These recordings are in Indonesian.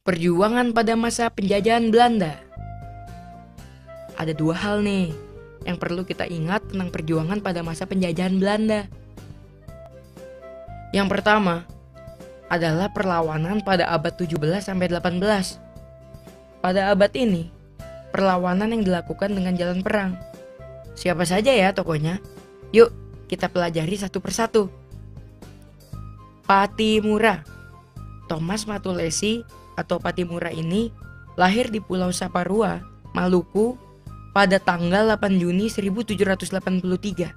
Perjuangan pada masa penjajahan Belanda. Ada dua hal nih yang perlu kita ingat tentang perjuangan pada masa penjajahan Belanda. Yang pertama adalah perlawanan pada abad 17 sampai 18. Pada abad ini, perlawanan yang dilakukan dengan jalan perang. Siapa saja ya tokohnya? Yuk, kita pelajari satu persatu. Pattimura. Thomas Matulesi atau Pattimura ini lahir di Pulau Saparua, Maluku pada tanggal 8 Juni 1783.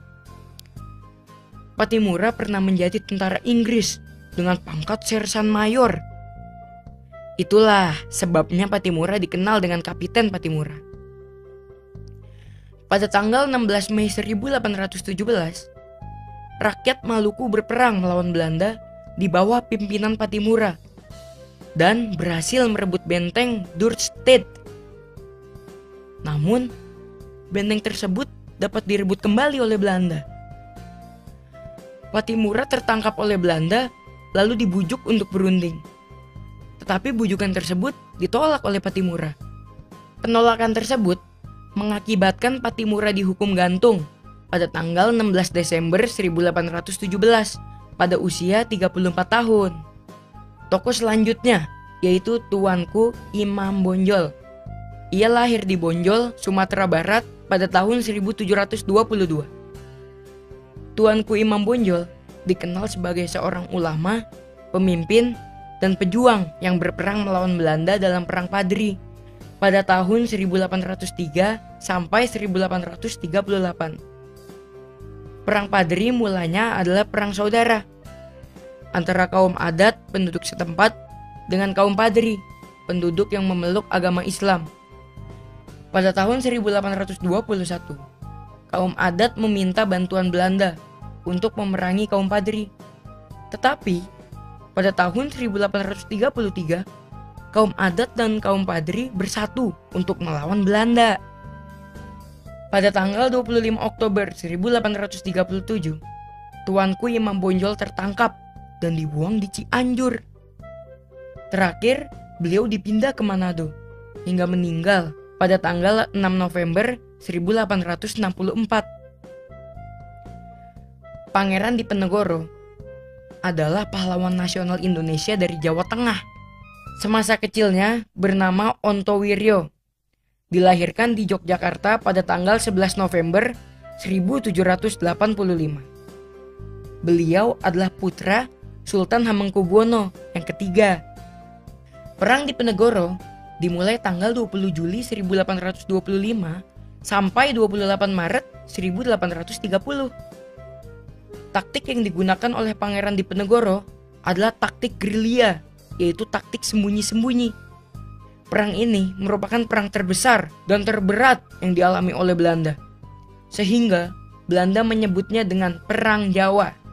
Pattimura pernah menjadi tentara Inggris dengan pangkat sersan mayor. Itulah sebabnya Pattimura dikenal dengan Kapiten Pattimura. Pada tanggal 16 Mei 1817, rakyat Maluku berperang melawan Belanda di bawah pimpinan Pattimura dan berhasil merebut benteng Dordtstede. Namun, benteng tersebut dapat direbut kembali oleh Belanda. Pattimura tertangkap oleh Belanda lalu dibujuk untuk berunding. Tetapi bujukan tersebut ditolak oleh Pattimura. Penolakan tersebut mengakibatkan Pattimura dihukum gantung pada tanggal 16 Desember 1817 pada usia 34 tahun. Tokoh selanjutnya yaitu Tuanku Imam Bonjol. Ia lahir di Bonjol, Sumatera Barat pada tahun 1722. Tuanku Imam Bonjol dikenal sebagai seorang ulama, pemimpin, dan pejuang yang berperang melawan Belanda dalam Perang Padri pada tahun 1803 sampai 1838. Perang Padri mulanya adalah perang saudara antara kaum adat penduduk setempat dengan kaum Padri, penduduk yang memeluk agama Islam. Pada tahun 1821, kaum adat meminta bantuan Belanda untuk memerangi kaum Padri. Tetapi, pada tahun 1833, kaum adat dan kaum Padri bersatu untuk melawan Belanda. Pada tanggal 25 Oktober 1837, Tuanku Imam Bonjol tertangkap dan dibuang di Cianjur. Terakhir, beliau dipindah ke Manado hingga meninggal pada tanggal 6 November 1864. Pangeran Diponegoro adalah pahlawan nasional Indonesia dari Jawa Tengah. Semasa kecilnya bernama Ontowiryo. Dilahirkan di Yogyakarta pada tanggal 11 November 1785. Beliau adalah putra Sultan Hamengkubuwono yang ketiga. Perang Diponegoro dimulai tanggal 20 Juli 1825 sampai 28 Maret 1830. Taktik yang digunakan oleh Pangeran Diponegoro adalah taktik gerilya, yaitu taktik sembunyi-sembunyi. Perang ini merupakan perang terbesar dan terberat yang dialami oleh Belanda, sehingga Belanda menyebutnya dengan Perang Jawa.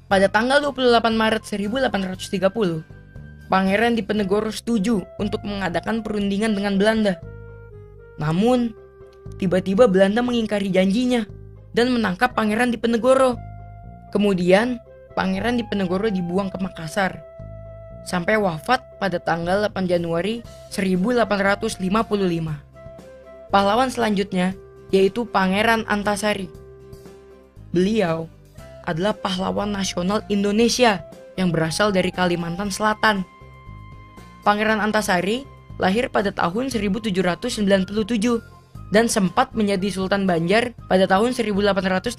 Pada tanggal 28 Maret 1830, Pangeran Diponegoro setuju untuk mengadakan perundingan dengan Belanda. Namun, tiba-tiba Belanda mengingkari janjinya dan menangkap Pangeran Diponegoro. Kemudian, Pangeran Diponegoro dibuang ke Makassar sampai wafat pada tanggal 8 Januari 1855. Pahlawan selanjutnya yaitu Pangeran Antasari. Beliau adalah pahlawan nasional Indonesia yang berasal dari Kalimantan Selatan. Pangeran Antasari lahir pada tahun 1797 dan sempat menjadi Sultan Banjar pada tahun 1862.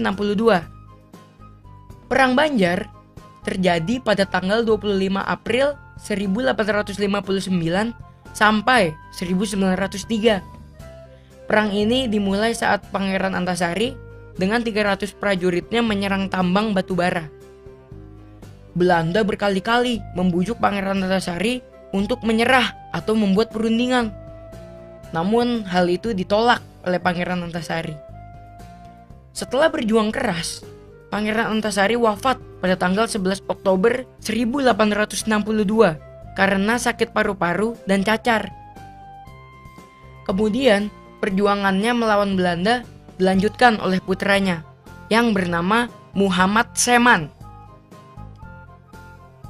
Perang Banjar terjadi pada tanggal 25 April 1859 sampai 1903. Perang ini dimulai saat Pangeran Antasari dengan 300 prajuritnya menyerang tambang batu bara. Belanda berkali-kali membujuk Pangeran Antasari untuk menyerah atau membuat perundingan. Namun hal itu ditolak oleh Pangeran Antasari. Setelah berjuang keras, Pangeran Antasari wafat pada tanggal 11 Oktober 1862 karena sakit paru-paru dan cacar. Kemudian, perjuangannya melawan Belanda dilanjutkan oleh putranya yang bernama Muhammad Seman.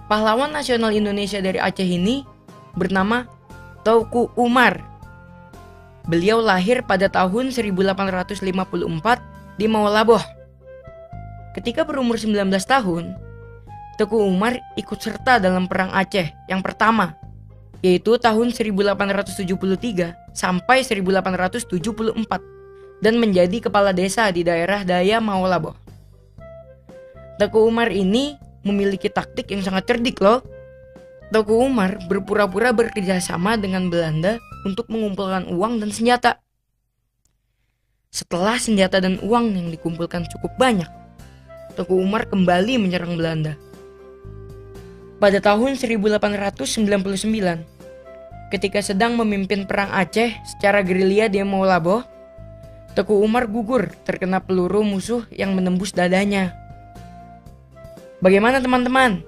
Pahlawan nasional Indonesia dari Aceh ini bernama Teuku Umar. Beliau lahir pada tahun 1854 di Maulaboh. Ketika berumur 19 tahun, Teuku Umar ikut serta dalam Perang Aceh yang pertama, yaitu tahun 1873 sampai 1874, dan menjadi kepala desa di daerah Daya Maulaboh. Teuku Umar ini memiliki taktik yang sangat cerdik loh. Teuku Umar berpura-pura bekerjasama dengan Belanda untuk mengumpulkan uang dan senjata. Setelah senjata dan uang yang dikumpulkan cukup banyak, Teuku Umar kembali menyerang Belanda. Pada tahun 1899, ketika sedang memimpin Perang Aceh secara gerilya di Maulaboh, Teuku Umar gugur terkena peluru musuh yang menembus dadanya. Bagaimana teman-teman?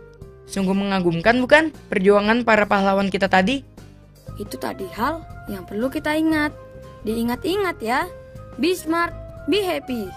Sungguh mengagumkan bukan perjuangan para pahlawan kita tadi? Itu tadi hal yang perlu kita ingat. Diingat-ingat ya. Be smart, be happy.